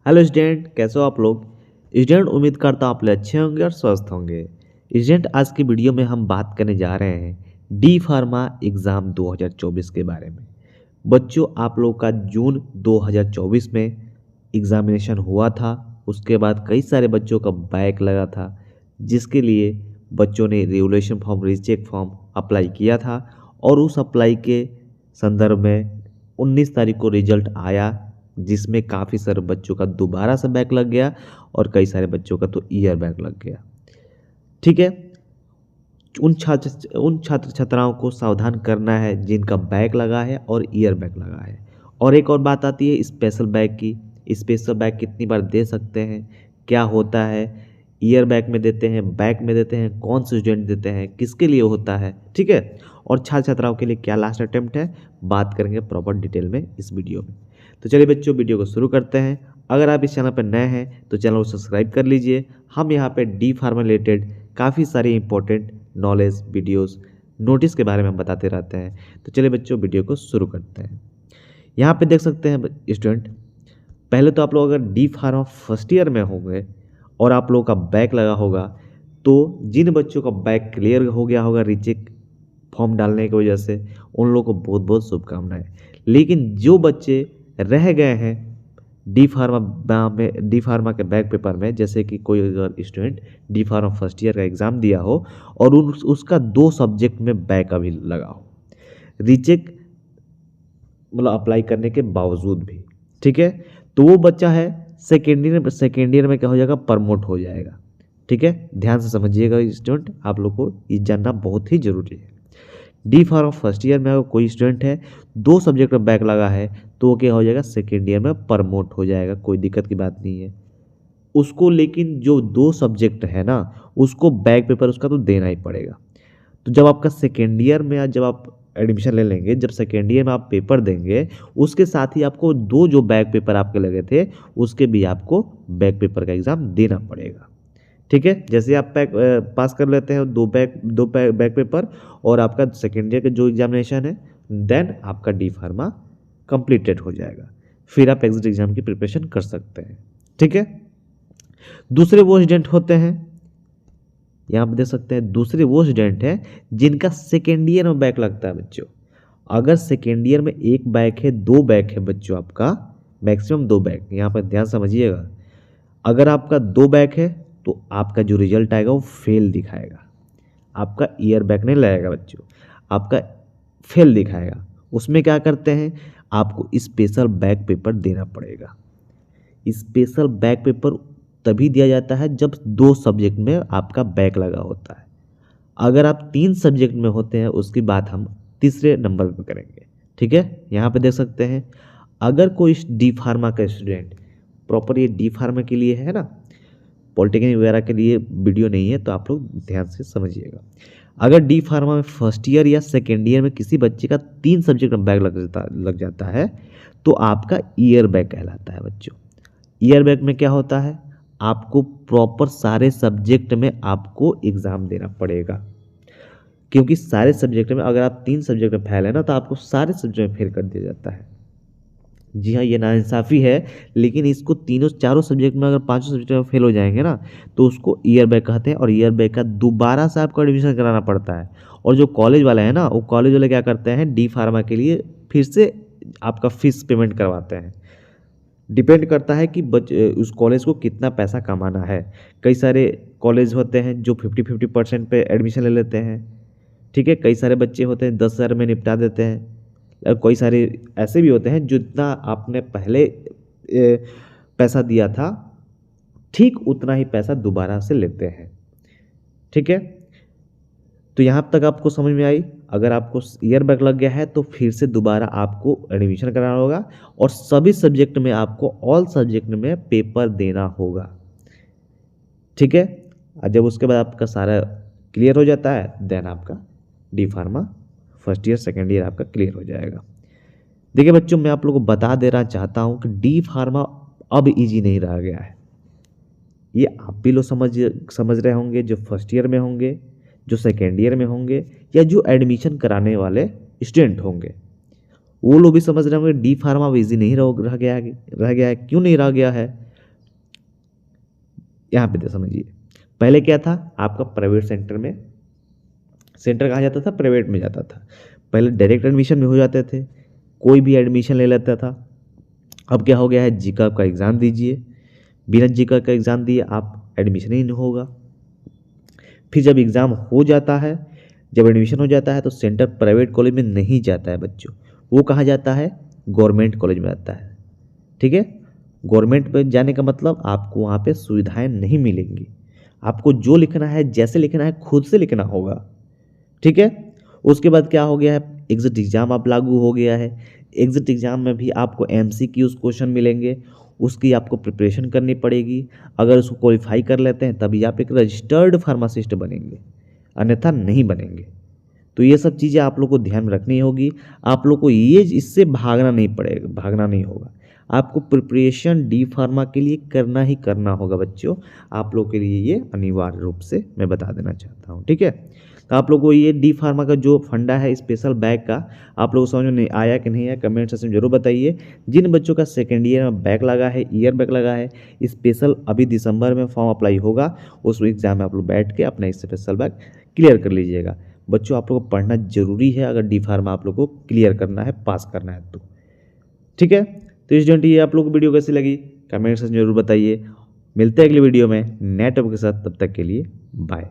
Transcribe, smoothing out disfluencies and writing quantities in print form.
Hello student, कैसे हो आप लोग। स्टूडेंट, उम्मीद करता हूँ आप लोग अच्छे होंगे और स्वस्थ होंगे। स्टूडेंट, आज की वीडियो में हम बात करने जा रहे हैं डी फार्मा एग्ज़ाम 2024 के बारे में। बच्चों, आप लोग का जून 2024 में एग्ज़ामिनेशन हुआ था। उसके बाद कई सारे बच्चों का बैक लगा था, जिसके लिए बच्चों ने regulation form, recheck form apply किया था। और उस अप्लाई के संदर्भ में 19 तारीख को रिजल्ट आया, जिसमें काफ़ी सारे बच्चों का दोबारा से बैक लग गया और कई सारे बच्चों का तो ईयर बैक लग गया। ठीक है, उन छात्र छात्राओं को सावधान करना है जिनका बैक लगा है और ईयर बैक लगा है। और एक और बात आती है स्पेशल बैक की। स्पेशल बैक कितनी बार दे सकते हैं, क्या होता है, ईयर बैक में देते हैं, बैक में देते हैं, कौन से स्टूडेंट देते हैं, किसके लिए होता है, ठीक है। और छात्र छात्राओं के लिए क्या लास्ट अटेम्प्ट है, बात करेंगे प्रॉपर डिटेल में इस वीडियो में। तो चलिए बच्चों, वीडियो को शुरू करते हैं। अगर आप इस चैनल पर नए हैं तो चैनल को सब्सक्राइब कर लीजिए। हम यहाँ पे डी फार्मा रिलेटेड काफ़ी सारे इंपॉर्टेंट नॉलेज वीडियोस, नोटिस के बारे में हम बताते रहते हैं। तो चलिए बच्चों, वीडियो को शुरू करते हैं। यहाँ पे देख सकते हैं स्टूडेंट, पहले तो आप लोग अगर डी फार्मा फर्स्ट ईयर में होंगे और आप लोगों का बैक लगा होगा, तो जिन बच्चों का बैक क्लियर हो गया होगा रीचेक फॉर्म डालने की वजह से, उन लोगों को बहुत बहुत शुभकामनाएं। लेकिन जो बच्चे रह गए हैं डी फार्मा के बैक पेपर में, जैसे कि कोई अगर student D pharma first year का एग्ज़ाम दिया हो और उसका 2 सब्जेक्ट में बैक अभी लगा हो, रीचेक मतलब अप्लाई करने के बावजूद भी, ठीक है, तो वो बच्चा है सेकेंड ईयर में क्या हो जाएगा, प्रमोट हो जाएगा। ठीक है, ध्यान से समझिएगा स्टूडेंट, आप लोग को ये जानना बहुत ही ज़रूरी है। डी फार्मा फर्स्ट ईयर में अगर कोई स्टूडेंट है 2 सब्जेक्ट में बैक लगा है, तो वो क्या हो जाएगा, सेकेंड ईयर में प्रमोट हो जाएगा, कोई दिक्कत की बात नहीं है उसको। लेकिन जो 2 सब्जेक्ट है ना, उसको बैक पेपर उसका तो देना ही पड़ेगा। तो जब आपका सेकेंड ईयर में जब आप एडमिशन ले लेंगे, जब सेकेंड ईयर में आप पेपर देंगे, उसके साथ ही आपको 2 जो बैक पेपर आपके लगे थे, उसके भी आपको बैक पेपर का एग्ज़ाम देना पड़ेगा। ठीक है, जैसे आप पास कर लेते हैं दो बैक पेपर और आपका सेकेंड ईयर का जो एग्जामिनेशन है, देन आपका डी फार्मा कंप्लीटेड हो जाएगा। फिर आप एग्जिट एग्जाम की प्रिपरेशन कर सकते हैं। ठीक है, दूसरे वो स्टूडेंट होते हैं, यहाँ पे देख सकते हैं, दूसरे वो स्टूडेंट हैं जिनका सेकेंड ईयर में बैक लगता है बच्चों। अगर सेकेंड ईयर में 1 बैक है, 2 बैक है बच्चों, आपका मैक्सिमम 2 बैक, यहाँ पर ध्यान समझिएगा। अगर आपका 2 बैक है तो आपका जो रिजल्ट आएगा वो फेल दिखाएगा, आपका ईयर बैक नहीं लगाएगा बच्चों, आपका फेल दिखाएगा। उसमें क्या करते हैं, आपको स्पेशल बैक पेपर देना पड़ेगा। स्पेशल बैक पेपर तभी दिया जाता है जब 2 सब्जेक्ट में आपका बैक लगा होता है। अगर आप 3 सब्जेक्ट में होते हैं, उसकी बात हम तीसरे नंबर पर करेंगे। ठीक है, यहाँ पे देख सकते हैं, अगर कोई डी फार्मा का स्टूडेंट, प्रॉपर ये डी फार्मा के लिए है ना, पॉलिटेक्निक वगैरह के लिए वीडियो नहीं है, तो आप लोग ध्यान से समझिएगा। अगर डी फार्मा में फर्स्ट ईयर या सेकेंड ईयर में किसी बच्चे का 3 सब्जेक्ट में बैक लग जाता है, तो आपका ईयर बैक कहलाता है बच्चों। ईयर बैक में क्या होता है, आपको प्रॉपर सारे सब्जेक्ट में आपको एग्ज़ाम देना पड़ेगा, क्योंकि सारे सब्जेक्ट में अगर आप 3 सब्जेक्ट में फेल है ना, तो आपको सारे सब्जेक्ट में फेल कर दिया जाता है। जी हाँ, ये नाइंसाफ़ी है, लेकिन इसको तीनों चारों सब्जेक्ट में अगर 5 सब्जेक्ट में फेल हो जाएंगे ना, तो उसको ईयर बैक कहते हैं। और ईयर बैक का दोबारा से आपको एडमिशन कराना पड़ता है। और जो कॉलेज वाले हैं ना, वो कॉलेज वाले क्या करते हैं, डी फार्मा के लिए फिर से आपका फीस पेमेंट करवाते हैं। डिपेंड करता है कि उस कॉलेज को कितना पैसा कमाना है। कई सारे कॉलेज होते हैं जो 50-50% पे एडमिशन ले लेते हैं। ठीक है, कई सारे बच्चे होते हैं 10,000 में निपटा देते हैं। और कई सारे ऐसे भी होते हैं जो जितना आपने पहले पैसा दिया था, ठीक उतना ही पैसा दोबारा से लेते हैं। ठीक है, तो यहाँ तक आपको समझ में आई। अगर आपको ईयर बैक लग गया है तो फिर से दोबारा आपको एडमिशन कराना होगा और सभी सब्जेक्ट में आपको ऑल सब्जेक्ट में पेपर देना होगा। ठीक है, और जब उसके बाद आपका सारा क्लियर हो जाता है, देन आपका D pharma first year second year आपका क्लियर हो जाएगा। देखिए बच्चों, मैं आप लोगों को बता देना चाहता हूँ कि डी फार्मा अब इजी नहीं रह गया है। ये आप भी लोग समझ रहे होंगे, जो फर्स्ट ईयर में होंगे, जो सेकेंड ईयर में होंगे, या जो एडमिशन कराने वाले स्टूडेंट होंगे, वो लोग भी समझ रहे होंगे डी फार्मा अब ईजी नहीं रह गया है। क्यों नहीं रह गया है, यहाँ पे समझिए, पहले क्या था आपका प्राइवेट सेंटर में, सेंटर कहाँ जाता था, प्राइवेट में जाता था। पहले डायरेक्ट एडमिशन में हो जाते थे, कोई भी एडमिशन ले लेता था। अब क्या हो गया है, जीका का एग्ज़ाम दीजिए, बिना जीका का एग्ज़ाम दिए आप एडमिशन ही नहीं होगा। फिर जब एग्ज़ाम हो जाता है, जब एडमिशन हो जाता है तो सेंटर प्राइवेट कॉलेज में नहीं जाता है बच्चों, वो कहाँ जाता है, गवर्नमेंट कॉलेज में जाता है। ठीक है, गवर्नमेंट में जाने का मतलब आपको वहाँ पे सुविधाएं नहीं मिलेंगी, आपको जो लिखना है जैसे लिखना है खुद से लिखना होगा। ठीक है, उसके बाद क्या हो गया है, एग्जिट एग्ज़ाम आप लागू हो गया है। एग्जिट एग्ज़ाम में भी आपको MCQs क्वेश्चन मिलेंगे, उसकी आपको प्रिपरेशन करनी पड़ेगी। अगर उसको क्वालिफाई कर लेते हैं तभी आप एक रजिस्टर्ड फार्मासिस्ट बनेंगे, अन्यथा नहीं बनेंगे। तो ये सब चीज़ें आप लोग को ध्यान में रखनी होगी। आप लोग को ये इससे भागना नहीं पड़ेगा, भागना नहीं होगा। आपको प्रिपरेशन डी फार्मा के लिए करना ही करना होगा बच्चों, आप लोग के लिए ये अनिवार्य रूप से मैं बता देना चाहता हूँ। ठीक है, तो आप लोग को ये डी फार्मा का जो फंडा है स्पेशल बैक का, आप लोगों को समझ में नहीं आया कि नहीं आया, कमेंट सेक्शन में जरूर बताइए। जिन बच्चों का सेकेंड ईयर में बैक लगा है, ईयर बैक लगा है, स्पेशल अभी दिसंबर में फॉर्म अप्लाई होगा, उस एग्जाम में आप लोग बैठ के अपना स्पेशल बैक क्लियर कर लीजिएगा। बच्चों आप लोग को पढ़ना जरूरी है, अगर डी फार्मा आप लोग को क्लियर करना है, पास करना है तो। ठीक है, तो स्टूडेंट ये आप लोग को वीडियो कैसी लगी कमेंट सेक्शन में जरूर बताइए। मिलते हैं अगली वीडियो में नए टॉपिक के साथ, तब तक के लिए बाय।